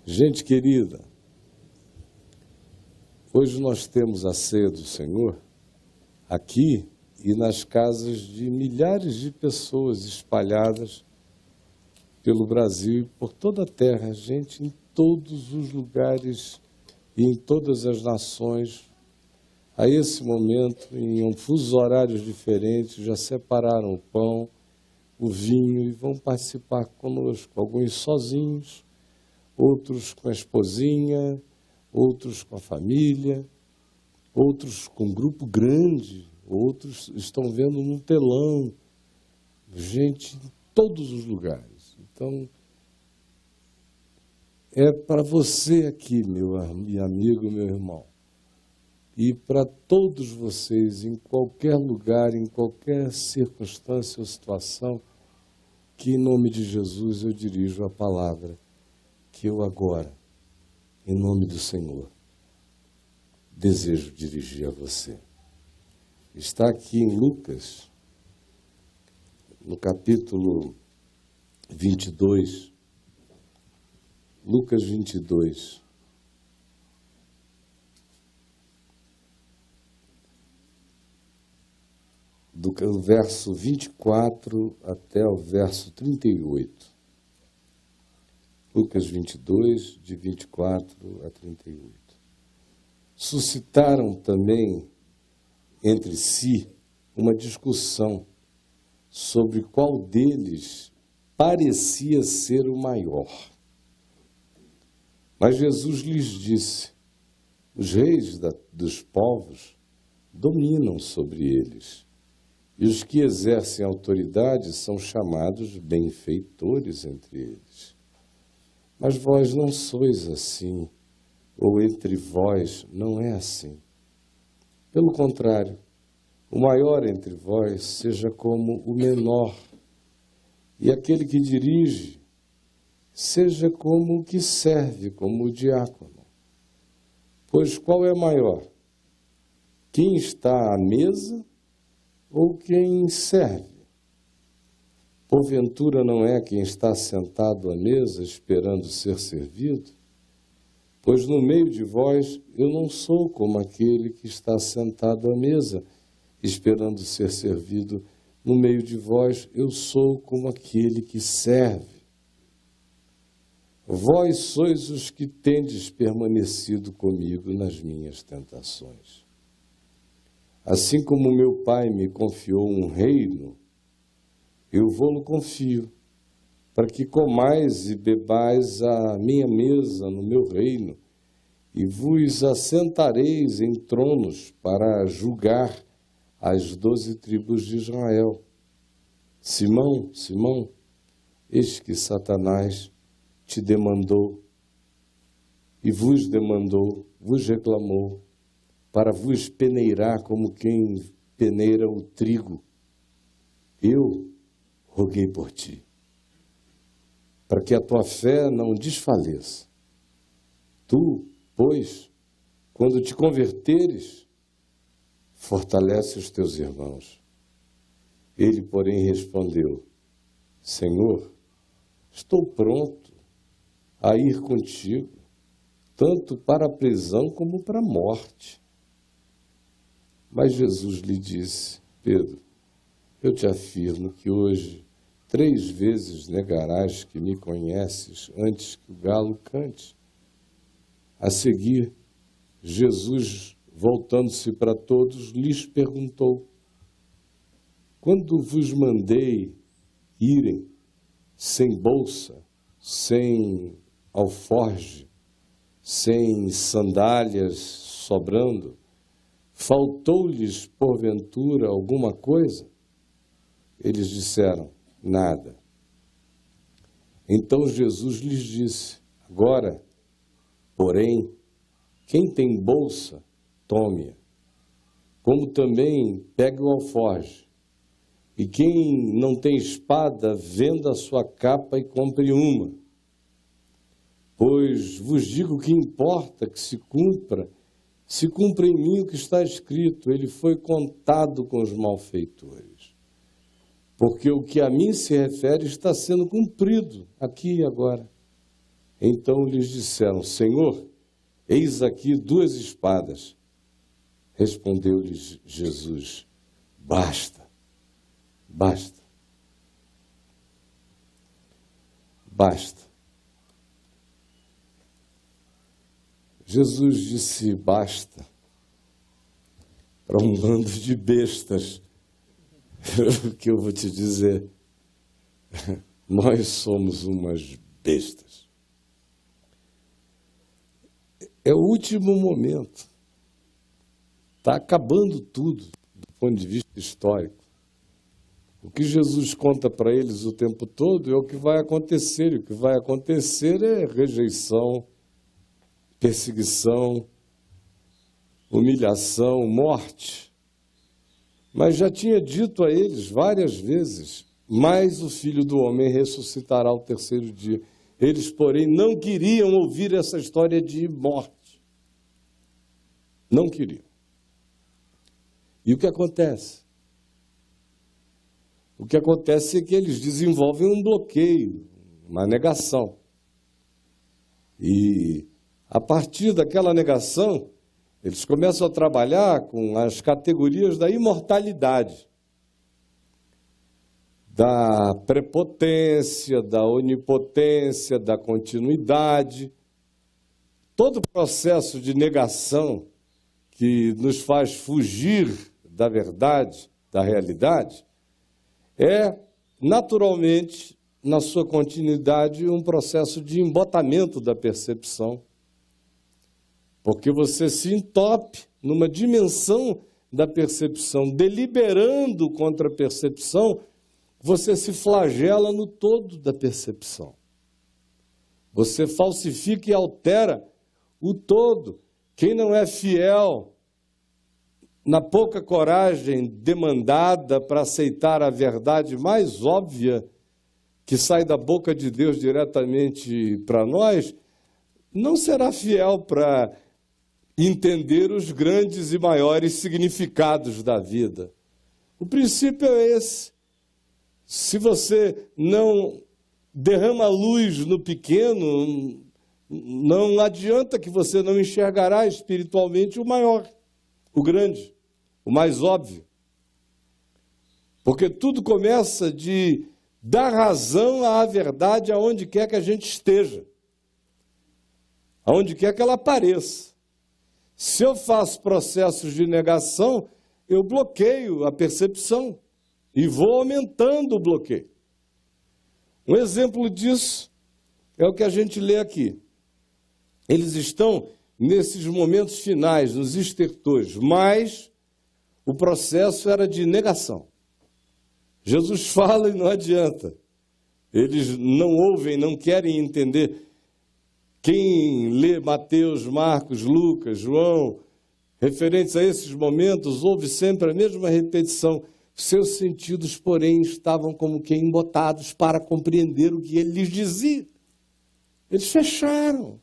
Gente querida, hoje nós temos a ceia do Senhor aqui e nas casas de milhares de pessoas espalhadas pelo Brasil e por toda a terra, gente em todos os lugares e em todas as nações. A esse momento, em fusos horários diferentes, já separaram o pão, o vinho e vão participar conosco, alguns sozinhos, outros com a esposinha, outros com a família, outros com um grupo grande, outros estão vendo no telão, gente em todos os lugares. Então, é para você aqui, meu amigo, meu irmão, e para todos vocês, em qualquer lugar, em qualquer circunstância ou situação, que em nome de Jesus eu dirijo a palavra que eu agora, em nome do Senhor, desejo dirigir a você. Está aqui em Lucas, no capítulo 22, Lucas 22, do verso 24 até o verso 38. Lucas 22, de 24 a 38. Suscitaram também entre si uma discussão sobre qual deles parecia ser o maior. Mas Jesus lhes disse: os reis dos povos dominam sobre eles, e os que exercem autoridade são chamados benfeitores entre eles. Mas vós não sois assim, ou entre vós não é assim. Pelo contrário, o maior entre vós seja como o menor, e aquele que dirige seja como o que serve, como o diácono. Pois qual é maior? Quem está à mesa ou quem serve? Porventura não é quem está sentado à mesa esperando ser servido? Pois no meio de vós eu não sou como aquele que está sentado à mesa esperando ser servido. No meio de vós eu sou como aquele que serve. Vós sois os que tendes permanecido comigo nas minhas tentações. Assim como meu Pai me confiou um reino, eu vou-lo confio, para que comais e bebais à minha mesa no meu reino, e vos assentareis em tronos para julgar as 12 tribos de Israel. Simão, Simão, eis que Satanás te demandou, e vos demandou, vos reclamou, para vos peneirar como quem peneira o trigo. Eu roguei por ti, para que a tua fé não desfaleça. Tu, pois, quando te converteres, fortalece os teus irmãos. Ele, porém, respondeu: Senhor, estou pronto a ir contigo, tanto para a prisão como para a morte. Mas Jesus lhe disse: Pedro, eu te afirmo que hoje 3 vezes negarás que me conheces antes que o galo cante. A seguir, Jesus, voltando-se para todos, lhes perguntou: quando vos mandei irem sem bolsa, sem alforge, sem sandálias sobrando, faltou-lhes porventura alguma coisa? Eles disseram: nada. Então Jesus lhes disse: agora, porém, quem tem bolsa, tome-a, como também pegue o alforje. E quem não tem espada, venda a sua capa e compre uma. Pois vos digo que importa que se cumpra em mim o que está escrito: ele foi contado com os malfeitores. Porque o que a mim se refere está sendo cumprido aqui e agora. Então lhes disseram: Senhor, eis aqui 2 espadas. Respondeu-lhes Jesus: basta, basta, basta. Jesus disse basta para um bando de bestas. O que eu vou te dizer? Nós somos umas bestas. É o último momento. Está acabando tudo do ponto de vista histórico. O que Jesus conta para eles o tempo todo é o que vai acontecer. E o que vai acontecer é rejeição, perseguição, humilhação, morte. Mas já tinha dito a eles várias vezes: mas o Filho do Homem ressuscitará ao 3º dia. Eles, porém, não queriam ouvir essa história de morte. Não queriam. E o que acontece? O que acontece é que eles desenvolvem um bloqueio, uma negação. E, a partir daquela negação, eles começam a trabalhar com as categorias da imortalidade, da prepotência, da onipotência, da continuidade. Todo o processo de negação que nos faz fugir da verdade, da realidade, é naturalmente, na sua continuidade, um processo de embotamento da percepção. Porque você se entope numa dimensão da percepção, deliberando contra a percepção, você se flagela no todo da percepção. Você falsifica e altera o todo. Quem não é fiel na pouca coragem demandada para aceitar a verdade mais óbvia que sai da boca de Deus diretamente para nós, não será fiel para entender os grandes e maiores significados da vida. O princípio é esse. Se você não derrama luz no pequeno, não adianta que você não enxergará espiritualmente o maior, o grande, o mais óbvio. Porque tudo começa de dar razão à verdade aonde quer que a gente esteja, aonde quer que ela apareça. Se eu faço processos de negação, eu bloqueio a percepção e vou aumentando o bloqueio. Um exemplo disso é o que a gente lê aqui. Eles estão nesses momentos finais, nos estertores, mas o processo era de negação. Jesus fala e não adianta. Eles não ouvem, não querem entender. Quem lê Mateus, Marcos, Lucas, João, referentes a esses momentos, ouve sempre a mesma repetição. Seus sentidos, porém, estavam como que embotados para compreender o que ele lhes dizia. Eles fecharam.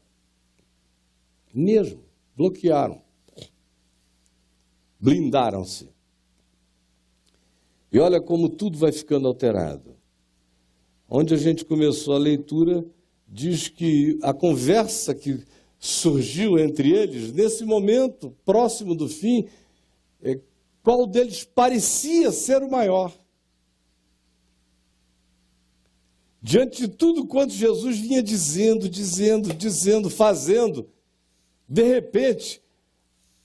Mesmo, bloquearam. Blindaram-se. E olha como tudo vai ficando alterado. Onde a gente começou a leitura, diz que a conversa que surgiu entre eles, nesse momento próximo do fim, qual deles parecia ser o maior. Diante de tudo quanto Jesus vinha dizendo, fazendo, de repente,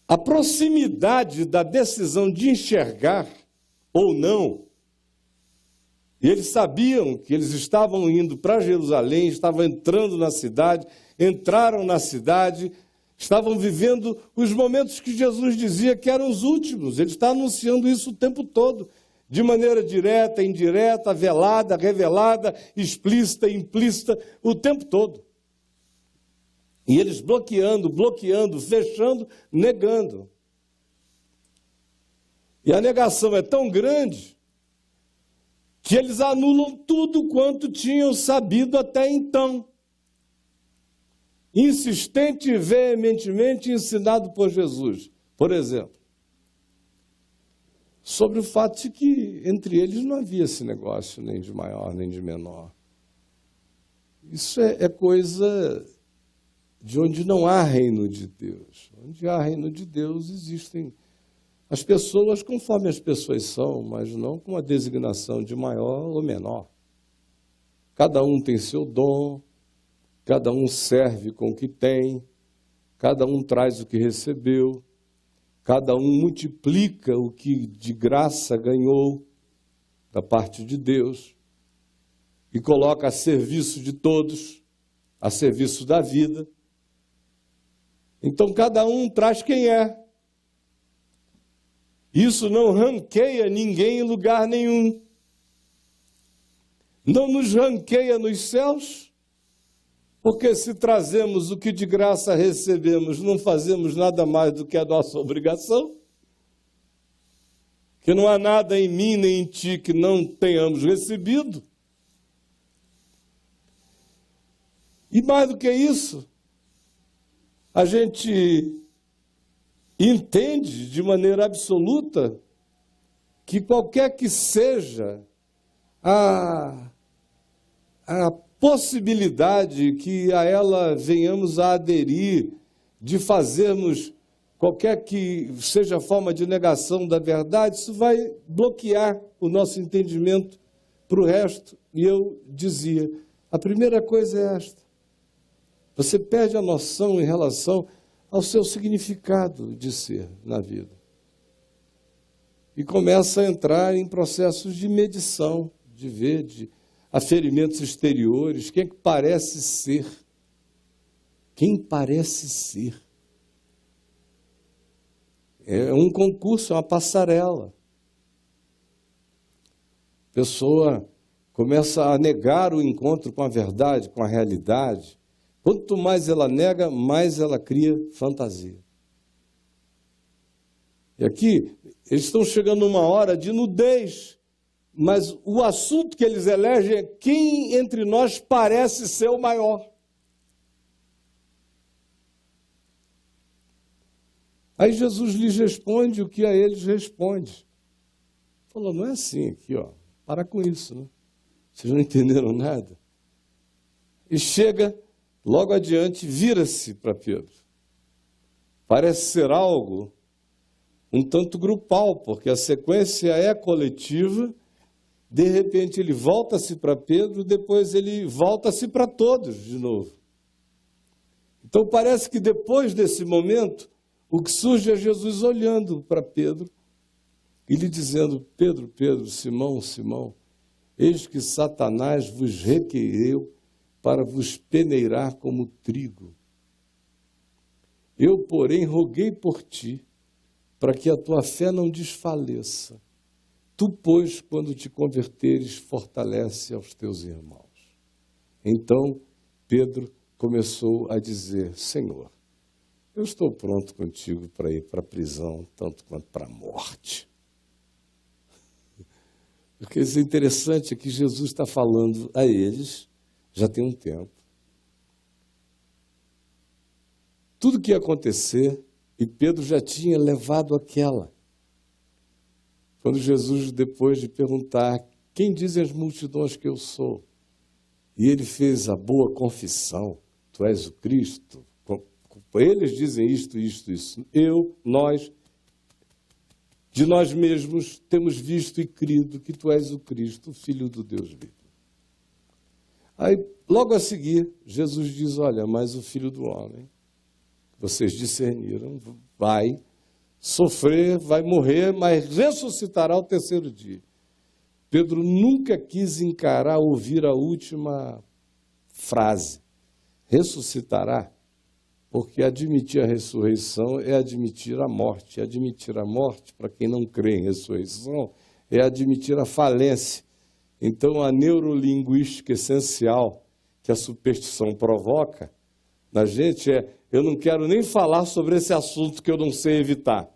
a proximidade da decisão de enxergar ou não, e eles sabiam que eles estavam indo para Jerusalém, estavam entrando na cidade, entraram na cidade, estavam vivendo os momentos que Jesus dizia que eram os últimos. Ele está anunciando isso o tempo todo, de maneira direta, indireta, velada, revelada, explícita, implícita, o tempo todo. E eles bloqueando, fechando, negando. E a negação é tão grande que eles anulam tudo quanto tinham sabido até então. Insistente e veementemente ensinado por Jesus, por exemplo, sobre o fato de que entre eles não havia esse negócio nem de maior nem de menor. Isso é coisa de onde não há reino de Deus. Onde há reino de Deus existem as pessoas conforme as pessoas são, mas não com a designação de maior ou menor. Cada um tem seu dom, cada um serve com o que tem, cada um traz o que recebeu, cada um multiplica o que de graça ganhou da parte de Deus e coloca a serviço de todos, a serviço da vida. Então cada um traz quem é. Isso não ranqueia ninguém em lugar nenhum. Não nos ranqueia nos céus, porque se trazemos o que de graça recebemos, não fazemos nada mais do que a nossa obrigação. Que não há nada em mim nem em ti que não tenhamos recebido. E mais do que isso, a gente entende de maneira absoluta que qualquer que seja a possibilidade que a ela venhamos a aderir, de fazermos qualquer que seja a forma de negação da verdade, isso vai bloquear o nosso entendimento para o resto. E eu dizia, a primeira coisa é esta: você perde a noção em relação ao seu significado de ser na vida. E começa a entrar em processos de medição, de ver, de aferimentos exteriores. Quem é que parece ser? Quem parece ser? É um concurso, é uma passarela. A pessoa começa a negar o encontro com a verdade, com a realidade. Quanto mais ela nega, mais ela cria fantasia. E aqui, eles estão chegando numa hora de nudez, mas o assunto que eles elegem é quem entre nós parece ser o maior. Aí Jesus lhes responde o que a eles responde. Falou, não é assim aqui, ó. Para com isso, né? Vocês não entenderam nada. E chega, logo adiante, vira-se para Pedro. Parece ser algo um tanto grupal, porque a sequência é coletiva. De repente ele volta-se para Pedro, depois ele volta-se para todos de novo. Então parece que depois desse momento, o que surge é Jesus olhando para Pedro e lhe dizendo, Pedro, Pedro, Simão, Simão, eis que Satanás vos requereu para vos peneirar como trigo. Eu, porém, roguei por ti, para que a tua fé não desfaleça. Tu, pois, quando te converteres, fortalece aos teus irmãos. Então, Pedro começou a dizer, Senhor, eu estou pronto contigo para ir para a prisão, tanto quanto para a morte. Porque isso é interessante, é que Jesus está falando a eles, já tem um tempo. Tudo que ia acontecer, e Pedro já tinha levado aquela. Quando Jesus, depois de perguntar, quem dizem as multidões que eu sou? E ele fez a boa confissão, tu és o Cristo. Eles dizem isto, isto, isso. Nós, de nós mesmos, temos visto e crido que tu és o Cristo, o Filho do Deus vivo. Aí, logo a seguir, Jesus diz, olha, mas o Filho do Homem, vocês discerniram, vai sofrer, vai morrer, mas ressuscitará ao terceiro dia. Pedro nunca quis encarar, ouvir a última frase, ressuscitará, porque admitir a ressurreição é admitir a morte. Admitir a morte, para quem não crê em ressurreição, é admitir a falência. Então, a neurolinguística essencial que a superstição provoca na gente é, eu não quero nem falar sobre esse assunto que eu não sei evitar.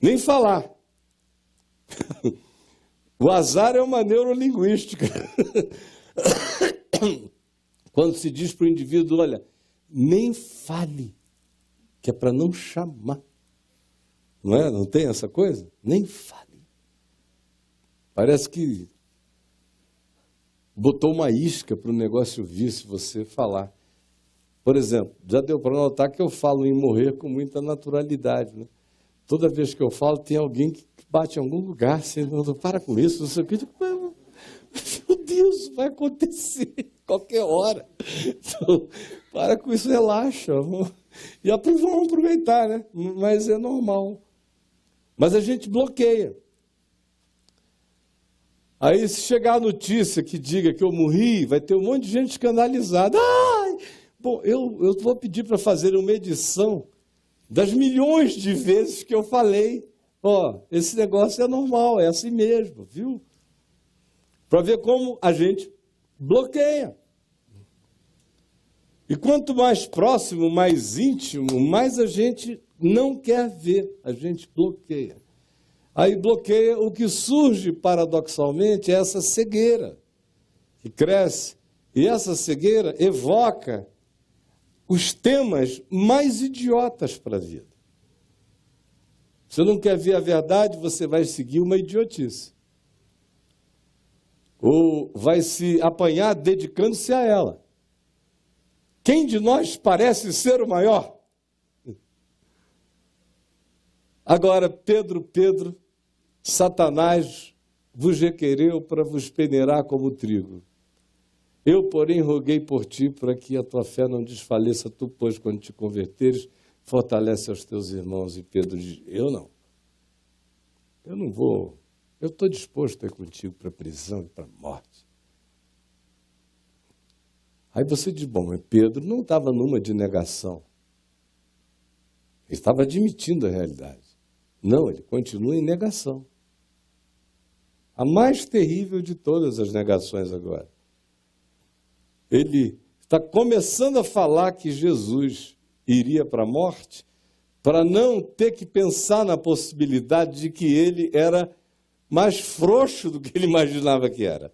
Nem falar. O azar é uma neurolinguística. Quando se diz para o indivíduo, olha, nem fale, que é para não chamar. Não é? Não tem essa coisa? Nem fale. Parece que botou uma isca para o negócio vir se você falar. Por exemplo, já deu para notar que eu falo em morrer com muita naturalidade, né? Toda vez que eu falo, tem alguém que bate em algum lugar, assim, não, para com isso, não sei o que. Meu Deus, vai acontecer qualquer hora. Então, para com isso, relaxa. E vamos aproveitar, né? Mas é normal. Mas a gente bloqueia. Aí, se chegar a notícia que diga que eu morri, vai ter um monte de gente escandalizada. Ai! Bom, eu vou pedir para fazer uma edição das milhões de vezes que eu falei. Ó, esse negócio é normal, é assim mesmo, viu? Para ver como a gente bloqueia. E quanto mais próximo, mais íntimo, mais a gente não quer ver, a gente bloqueia. Aí bloqueia, o que surge paradoxalmente é essa cegueira que cresce. E essa cegueira evoca os temas mais idiotas para a vida. Você não quer ver a verdade, você vai seguir uma idiotice. Ou vai se apanhar dedicando-se a ela. Quem de nós parece ser o maior? Agora, Pedro, Satanás vos requereu para vos peneirar como trigo. Eu, porém, roguei por ti para que a tua fé não desfaleça. Tu, pois, quando te converteres, fortalece aos teus irmãos. E Pedro diz, eu não vou, eu estou disposto a ir contigo para a prisão e para a morte. Aí você diz, bom, mas Pedro não estava numa de negação. Ele estava admitindo a realidade. Não, ele continua em negação. A mais terrível de todas as negações agora. Ele está começando a falar que Jesus iria para a morte para não ter que pensar na possibilidade de que ele era mais frouxo do que ele imaginava que era.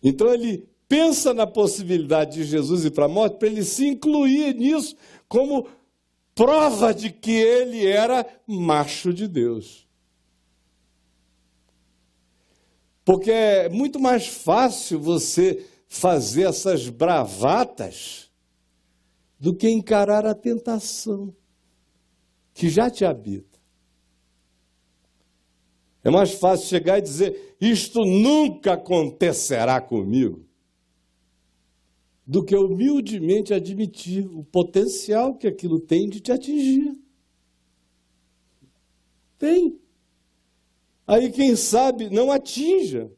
Então ele pensa na possibilidade de Jesus ir para a morte para ele se incluir nisso como prova de que ele era macho de Deus. Porque é muito mais fácil você fazer essas bravatas do que encarar a tentação que já te habita. É mais fácil chegar e dizer, isto nunca acontecerá comigo, do que humildemente admitir o potencial que aquilo tem de te atingir. Tem. Aí, quem sabe, não atinja.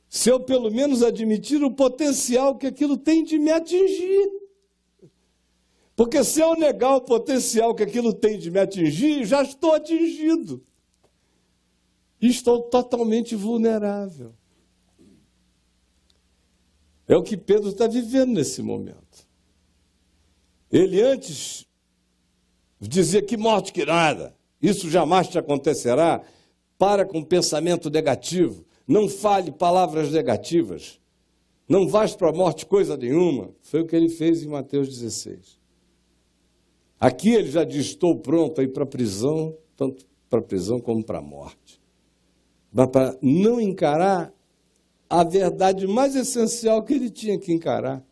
Se eu, pelo menos, admitir o potencial que aquilo tem de me atingir. Porque se eu negar o potencial que aquilo tem de me atingir, já estou atingido. E estou totalmente vulnerável. É o que Pedro está vivendo nesse momento. Ele antes dizia que morte que nada, isso jamais te acontecerá. Para com pensamento negativo, não fale palavras negativas, não vais para a morte coisa nenhuma. Foi o que ele fez em Mateus 16. Aqui ele já diz, estou pronto a ir para a prisão, tanto para a prisão como para a morte. Mas para não encarar a verdade mais essencial que ele tinha que encarar.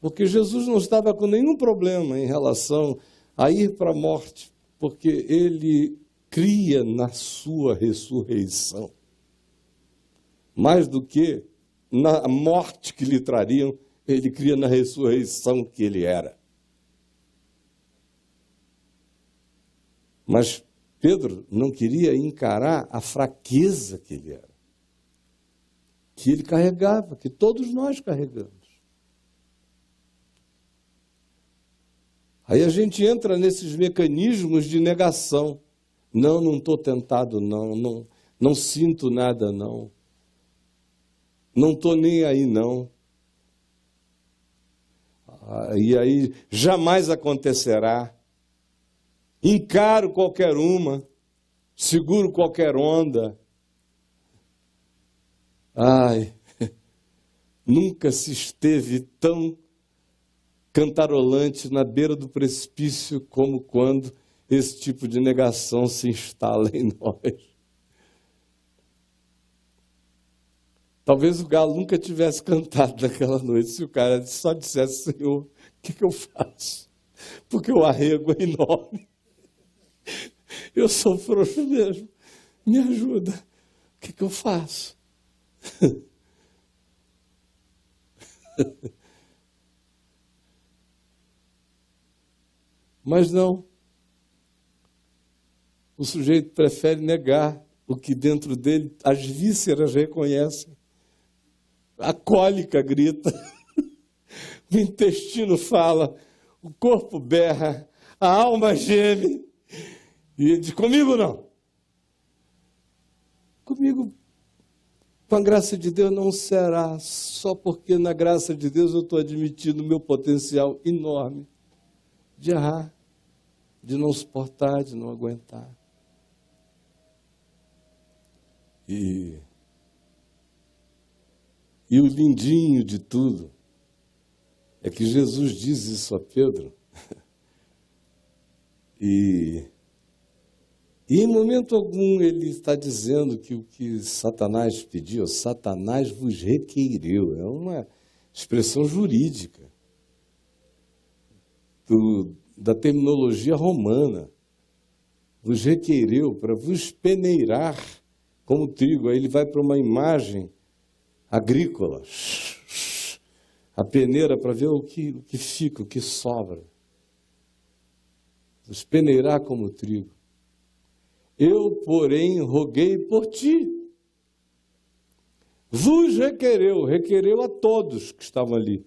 Porque Jesus não estava com nenhum problema em relação a ir para a morte, porque ele cria na sua ressurreição. Mais do que na morte que lhe trariam, ele cria na ressurreição que ele era. Mas Pedro não queria encarar a fraqueza que ele era, que ele carregava, que todos nós carregamos. Aí a gente entra nesses mecanismos de negação. Não estou tentado, não sinto nada, não estou nem aí, não. E aí jamais acontecerá. Encaro qualquer uma, seguro qualquer onda. Ai, nunca se esteve tão cantarolante na beira do precipício como quando esse tipo de negação se instala em nós. Talvez o galo nunca tivesse cantado naquela noite se o cara só dissesse: Senhor, o que eu faço? Porque o arrego é enorme. Eu sou frouxo mesmo. Me ajuda. O que eu faço? Mas não. O sujeito prefere negar o que dentro dele as vísceras reconhecem. A cólica grita, o intestino fala, o corpo berra, a alma geme. E ele diz: comigo não. Comigo, com a graça de Deus, não será, só porque na graça de Deus eu estou admitindo o meu potencial enorme de errar, de não suportar, de não aguentar. E o lindinho de tudo é que Jesus diz isso a Pedro. E em momento algum ele está dizendo que o que Satanás pediu, Satanás vos requeriu, é uma expressão jurídica da terminologia romana. Vos requeriu para vos peneirar como trigo. Aí ele vai para uma imagem agrícola, a peneira para ver o que fica, o que sobra. Vos peneirar como trigo. Eu, porém, roguei por ti. Vos requereu a todos que estavam ali.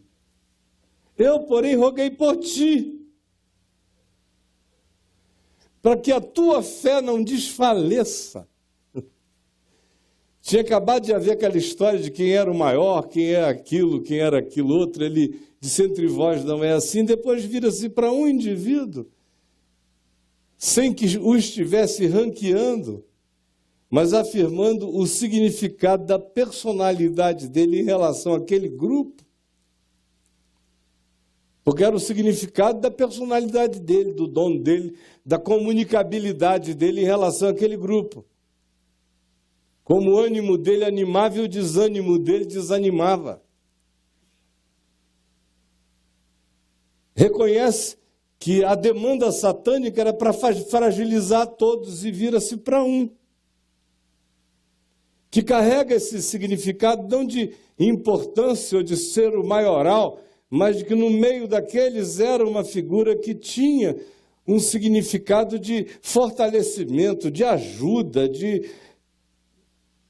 Eu, porém, roguei por ti, para que a tua fé não desfaleça. Tinha acabado de haver aquela história de quem era o maior, quem era aquilo outro. Ele disse: entre vós não é assim. Depois vira-se para um indivíduo, sem que o estivesse ranqueando, mas afirmando o significado da personalidade dele em relação àquele grupo. Porque era o significado da personalidade dele, do dom dele, da comunicabilidade dele em relação àquele grupo. Como o ânimo dele animava e o desânimo dele desanimava. Reconhece que a demanda satânica era para fragilizar todos e vira-se para um. Que carrega esse significado não de importância ou de ser o maioral, mas de que no meio daqueles era uma figura que tinha um significado de fortalecimento, de ajuda, de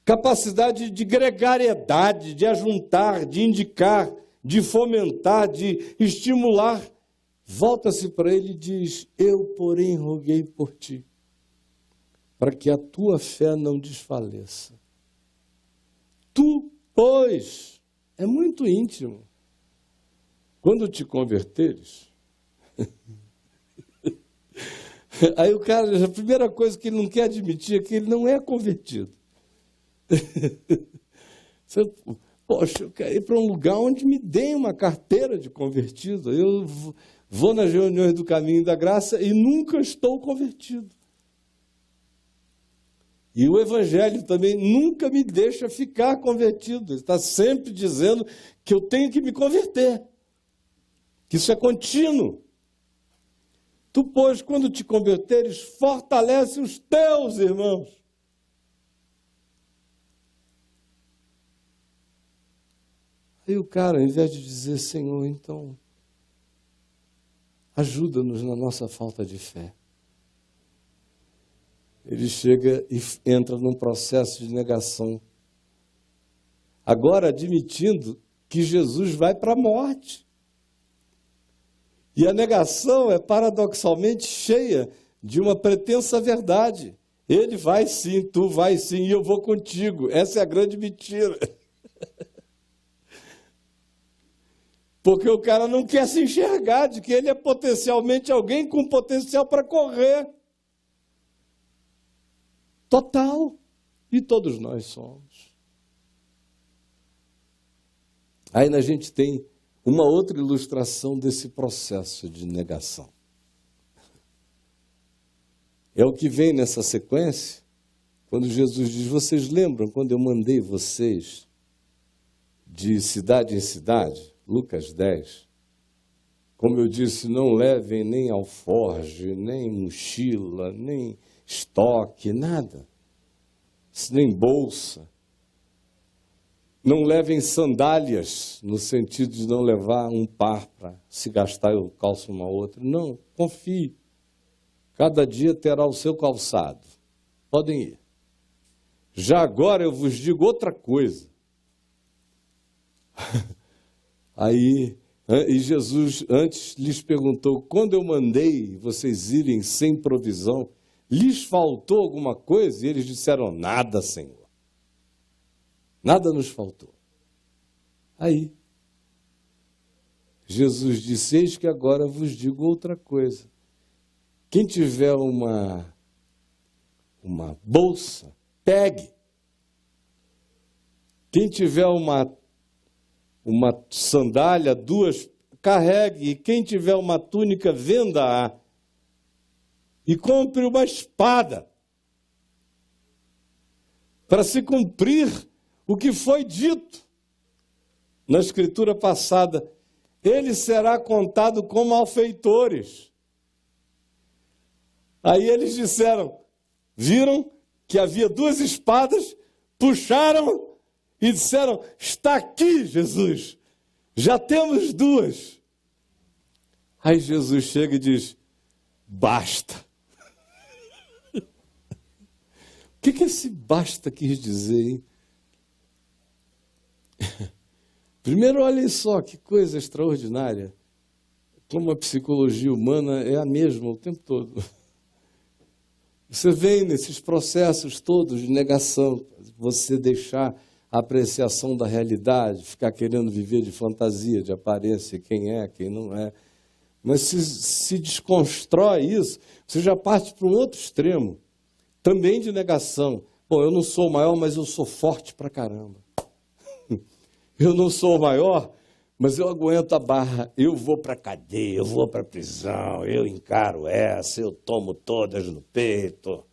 capacidade de gregariedade, de ajuntar, de indicar, de fomentar, de estimular. Volta-se para ele e diz: eu, porém, roguei por ti, para que a tua fé não desfaleça. Tu, pois, é muito íntimo. Quando te converteres, aí o cara, a primeira coisa que ele não quer admitir é que ele não é convertido. Poxa, eu quero ir para um lugar onde me deem uma carteira de convertido. Eu vou nas reuniões do Caminho da Graça e nunca estou convertido. E o Evangelho também nunca me deixa ficar convertido. Ele está sempre dizendo que eu tenho que me converter, que isso é contínuo. Tu, pois, quando te converteres, fortalece os teus irmãos. Aí o cara, ao invés de dizer: Senhor, então, ajuda-nos na nossa falta de fé, ele chega e entra num processo de negação. Agora admitindo que Jesus vai para a morte. E a negação é paradoxalmente cheia de uma pretensa verdade. Ele vai sim, tu vai sim, e eu vou contigo. Essa é a grande mentira. Porque o cara não quer se enxergar de que ele é potencialmente alguém com potencial para correr. Total. E todos nós somos. Aí a gente tem uma outra ilustração desse processo de negação. É o que vem nessa sequência, quando Jesus diz: vocês lembram quando eu mandei vocês de cidade em cidade, Lucas 10, como eu disse, não levem nem alforge, nem mochila, nem estoque, nada, nem bolsa. Não levem sandálias, no sentido de não levar um par para se gastar eu calço uma outra. Não, confie. Cada dia terá o seu calçado. Podem ir. Já agora eu vos digo outra coisa. Aí, e Jesus antes lhes perguntou, quando eu mandei vocês irem sem provisão, lhes faltou alguma coisa? E eles disseram, nada, Senhor. Nada nos faltou. Aí, Jesus disse, eis que agora vos digo outra coisa. Quem tiver uma bolsa, pegue. Quem tiver uma sandália, duas, carregue. E quem tiver uma túnica, venda-a. E compre uma espada. Para se cumprir o que foi dito na escritura passada. Ele será contado como malfeitores. Aí eles disseram, viram que havia duas espadas, puxaram e disseram, está aqui, Jesus, já temos duas. Aí Jesus chega e diz, basta. O que esse basta quis dizer, hein? Primeiro, olhem só que coisa extraordinária, como a psicologia humana é a mesma o tempo todo. Você vem nesses processos todos de negação, você deixar a apreciação da realidade, ficar querendo viver de fantasia, de aparência, quem é, quem não é. Mas se desconstrói isso, você já parte para um outro extremo, também de negação. Bom, eu não sou o maior, mas eu sou forte pra caramba. Eu não sou o maior, mas eu aguento a barra, eu vou para a cadeia, eu vou para a prisão, eu encaro essa, eu tomo todas no peito.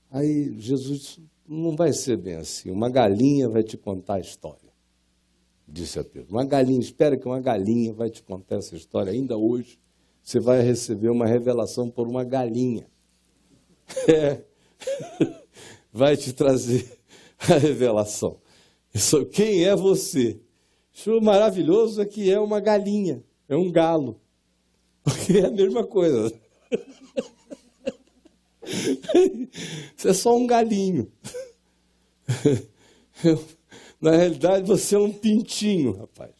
Aí Jesus não vai ser bem assim, uma galinha vai te contar a história, disse a Pedro. Uma galinha, espera que uma galinha vai te contar essa história, ainda hoje você vai receber uma revelação por uma galinha. Vai te trazer a revelação. Quem é você? O maravilhoso é que é uma galinha, é um galo, porque é a mesma coisa. Você é só um galinho. Na realidade, você é um pintinho, rapaz.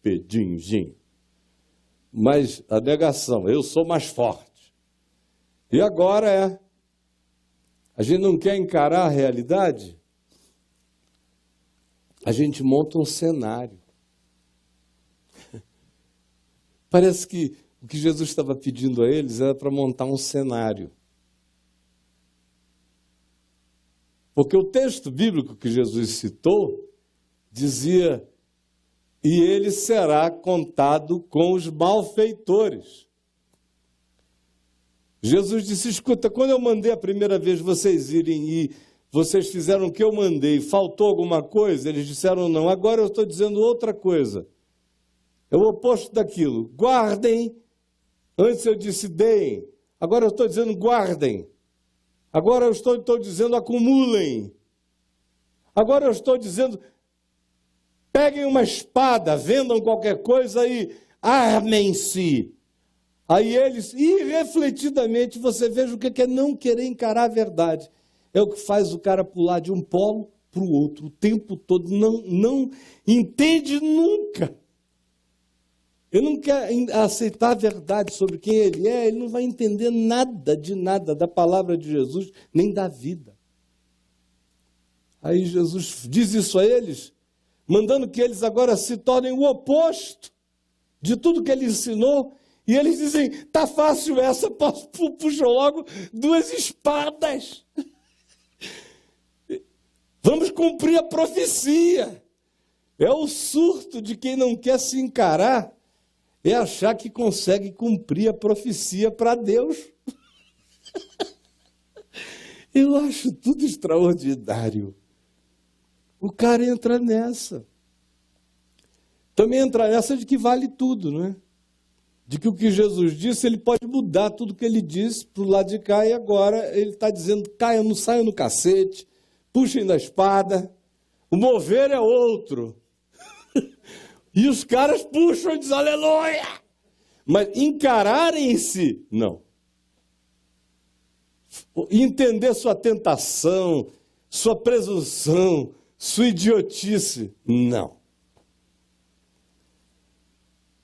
Pedinhozinho. Mas a negação, eu sou mais forte. E agora a gente não quer encarar a realidade? A gente monta um cenário. Parece que o que Jesus estava pedindo a eles era para montar um cenário. Porque o texto bíblico que Jesus citou dizia, e ele será contado com os malfeitores. Jesus disse, escuta, quando eu mandei a primeira vez vocês irem e vocês fizeram o que eu mandei, faltou alguma coisa? Eles disseram não. Agora eu estou dizendo outra coisa. É o oposto daquilo. Guardem. Antes eu disse deem. Agora eu estou dizendo guardem. Agora eu estou dizendo acumulem. Agora eu estou dizendo peguem uma espada, vendam qualquer coisa e armem-se. Aí eles, irrefletidamente, você veja o que é não querer encarar a verdade. É o que faz o cara pular de um polo para o outro, o tempo todo, não entende nunca. Ele não quer aceitar a verdade sobre quem ele é, ele não vai entender nada de nada da palavra de Jesus, nem da vida. Aí Jesus diz isso a eles, mandando que eles agora se tornem o oposto de tudo que ele ensinou, e eles dizem, tá fácil essa, puxam logo duas espadas. Vamos cumprir a profecia. É o surto de quem não quer se encarar, é achar que consegue cumprir a profecia para Deus. Eu acho tudo extraordinário. O cara entra nessa. Também entra nessa de que vale tudo, não é? De que o que Jesus disse, ele pode mudar tudo que ele disse para o lado de cá, e agora ele está dizendo, caia, não saia no cacete, puxem da espada, o mover é outro. E os caras puxam e dizem, aleluia! Mas encararem-se, não. Entender sua tentação, sua presunção, sua idiotice, não.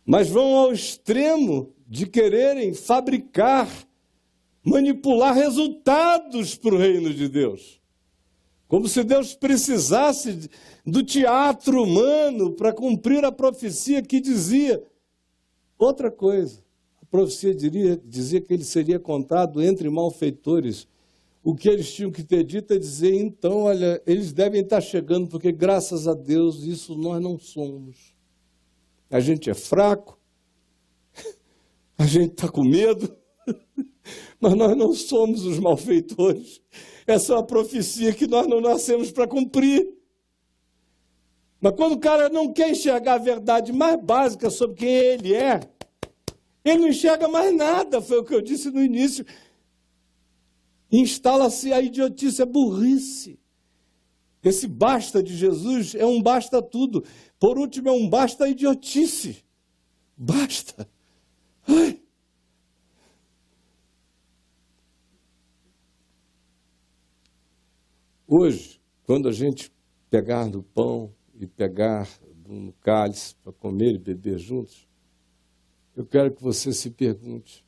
Mas vão ao extremo de quererem fabricar, manipular resultados para o reino de Deus. Como se Deus precisasse do teatro humano para cumprir a profecia que dizia outra coisa. A profecia dizia que ele seria contado entre malfeitores. O que eles tinham que ter dito é dizer, então, olha, eles devem estar chegando, porque graças a Deus isso nós não somos. A gente é fraco, a gente está com medo, mas nós não somos os malfeitores. Essa é uma profecia que nós não nascemos para cumprir. Mas quando o cara não quer enxergar a verdade mais básica sobre quem ele é, ele não enxerga mais nada, foi o que eu disse no início. Instala-se a idiotice, a burrice. Esse basta de Jesus é um basta tudo. Por último, é um basta a idiotice. Basta. Ai. Hoje, quando a gente pegar no pão e pegar no cálice para comer e beber juntos, eu quero que você se pergunte,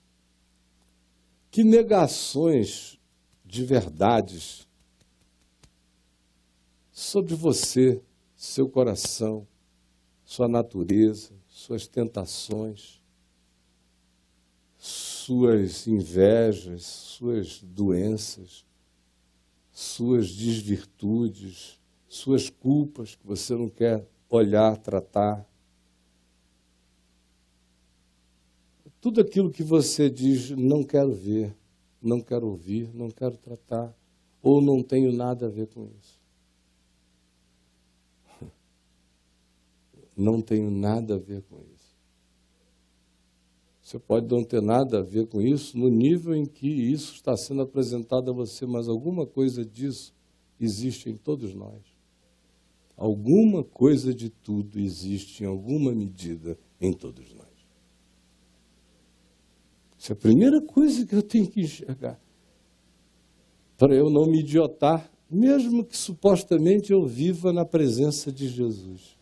que negações de verdades sobre você, seu coração, sua natureza, suas tentações, suas invejas, suas doenças, suas desvirtudes, suas culpas que você não quer olhar, tratar. Tudo aquilo que você diz, não quero ver, não quero ouvir, não quero tratar, ou não tenho nada a ver com isso. Não tenho nada a ver com isso. Você pode não ter nada a ver com isso no nível em que isso está sendo apresentado a você, mas alguma coisa disso existe em todos nós. Alguma coisa de tudo existe em alguma medida em todos nós. Essa é a primeira coisa que eu tenho que enxergar. Para eu não me idiotar, mesmo que supostamente eu viva na presença de Jesus.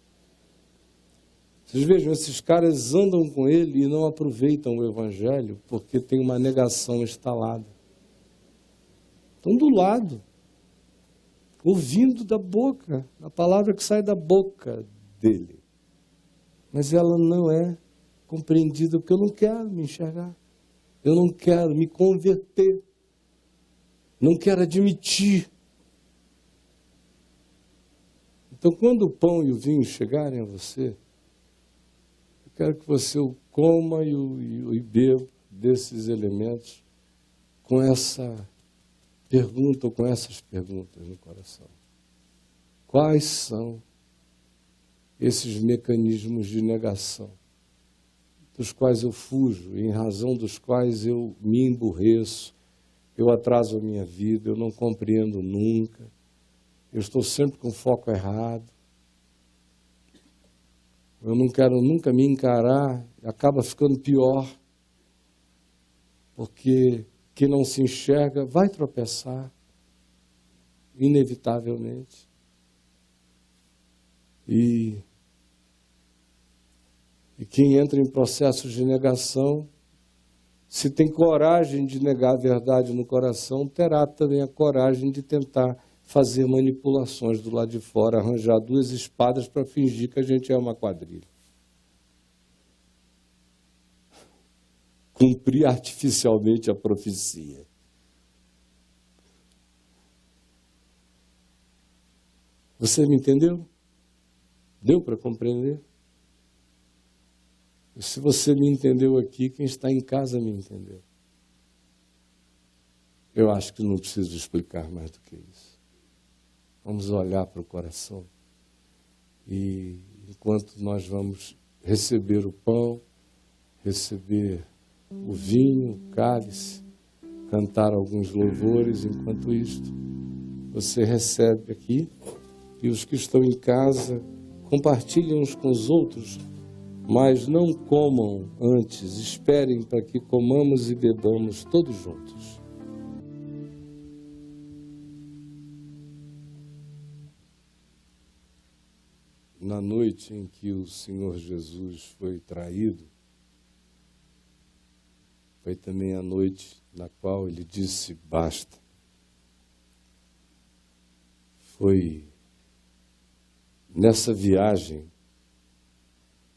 Vocês vejam, esses caras andam com ele e não aproveitam o Evangelho porque tem uma negação instalada. Estão do lado, ouvindo da boca, a palavra que sai da boca dele. Mas ela não é compreendida porque eu não quero me enxergar. Eu não quero me converter. Não quero admitir. Então, quando o pão e o vinho chegarem a você, eu quero que você o coma e beba desses elementos com essa pergunta ou com essas perguntas no coração. Quais são esses mecanismos de negação dos quais eu fujo, em razão dos quais eu me emburreço, eu atraso a minha vida, eu não compreendo nunca, eu estou sempre com foco errado, eu não quero nunca me encarar, acaba ficando pior, porque quem não se enxerga vai tropeçar, inevitavelmente. E quem entra em processos de negação, se tem coragem de negar a verdade no coração, terá também a coragem de tentar fazer manipulações do lado de fora, arranjar duas espadas para fingir que a gente é uma quadrilha. Cumprir artificialmente a profecia. Você me entendeu? Deu para compreender? Se você me entendeu aqui, quem está em casa me entendeu. Eu acho que não preciso explicar mais do que isso. Vamos olhar para o coração E enquanto nós vamos receber o pão, receber o vinho, o cálice, cantar alguns louvores, enquanto isto, você recebe aqui, e os que estão em casa compartilham uns com os outros, mas não comam antes, esperem para que comamos e bebamos todos juntos. Na noite em que o Senhor Jesus foi traído, foi também a noite na qual ele disse basta. Foi nessa viagem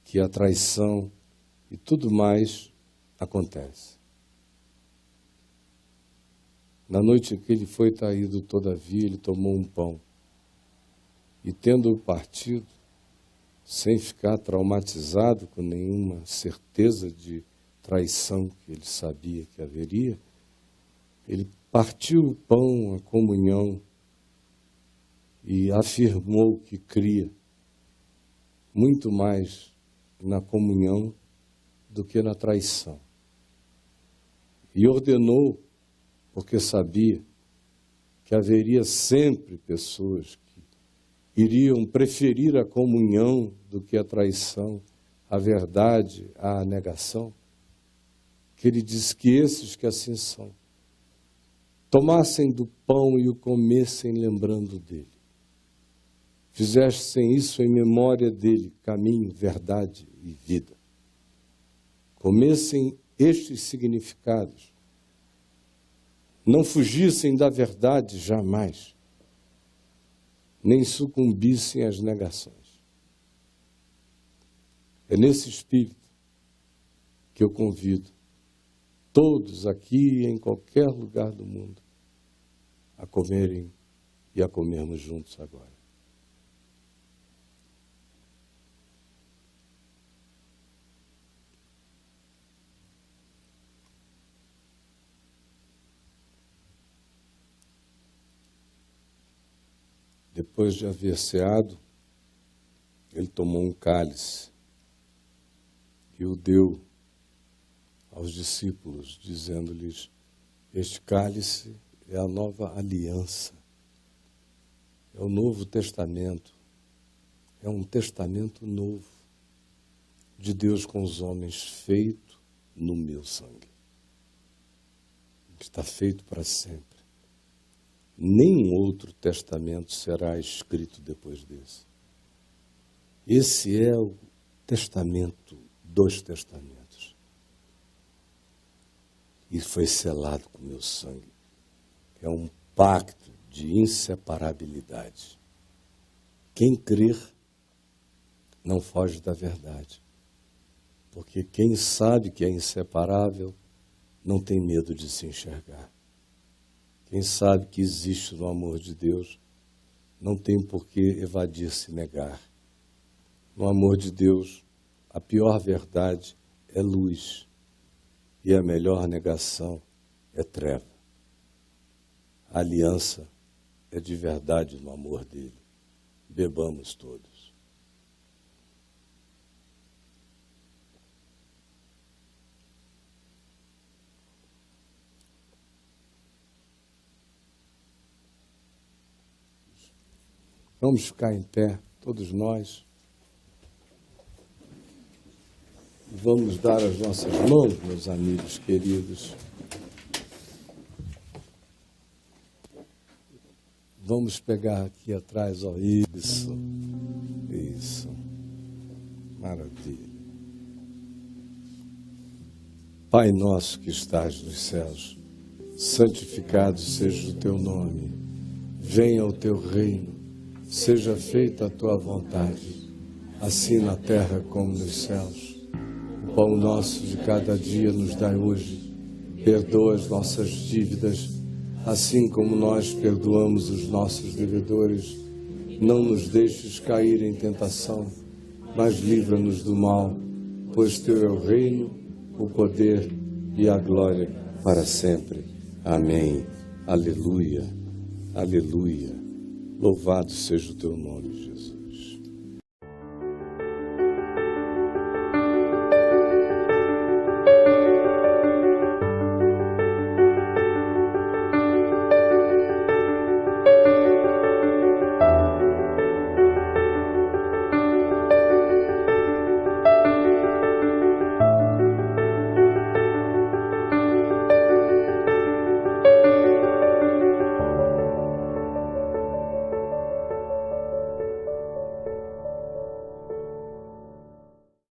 que a traição e tudo mais acontece. Na noite em que ele foi traído, todavia, ele tomou um pão e, tendo-o partido, sem ficar traumatizado, com nenhuma certeza de traição que ele sabia que haveria, ele partiu o pão, a comunhão, e afirmou que cria muito mais na comunhão do que na traição. E ordenou, porque sabia que haveria sempre pessoas que iriam preferir a comunhão do que a traição, a verdade, a negação, que ele disse que esses que assim são, tomassem do pão e o comessem lembrando dele. Fizessem isso em memória dele, caminho, verdade e vida. Comessem estes significados. Não fugissem da verdade jamais, nem sucumbissem às negações. É nesse espírito que eu convido todos aqui, em qualquer lugar do mundo, a comerem e a comermos juntos agora. Depois de haver ceado, ele tomou um cálice e o deu aos discípulos, dizendo-lhes: este cálice é a nova aliança, é o Novo Testamento, é um testamento novo de Deus com os homens, feito no meu sangue. Está feito para sempre. Nenhum outro testamento será escrito depois desse. Esse é o testamento dos testamentos. E foi selado com meu sangue. É um pacto de inseparabilidade. Quem crer não foge da verdade. Porque quem sabe que é inseparável não tem medo de se enxergar. Quem sabe que existe no amor de Deus, não tem por que evadir-se e negar. No amor de Deus, a pior verdade é luz e a melhor negação é treva. A aliança é de verdade no amor dele. Bebamos todos. Vamos ficar em pé, todos nós. Vamos dar as nossas mãos, meus amigos queridos. Vamos pegar aqui atrás, ó, isso. Maravilha. Pai nosso que estás nos céus, santificado seja o teu nome. Venha o teu reino. Seja feita a tua vontade, assim na terra como nos céus. O pão nosso de cada dia nos dai hoje. Perdoa as nossas dívidas, assim como nós perdoamos os nossos devedores. Não nos deixes cair em tentação, mas livra-nos do mal, pois teu é o reino, o poder e a glória para sempre. Amém. Aleluia. Aleluia. Louvado seja o teu nome, Jesus.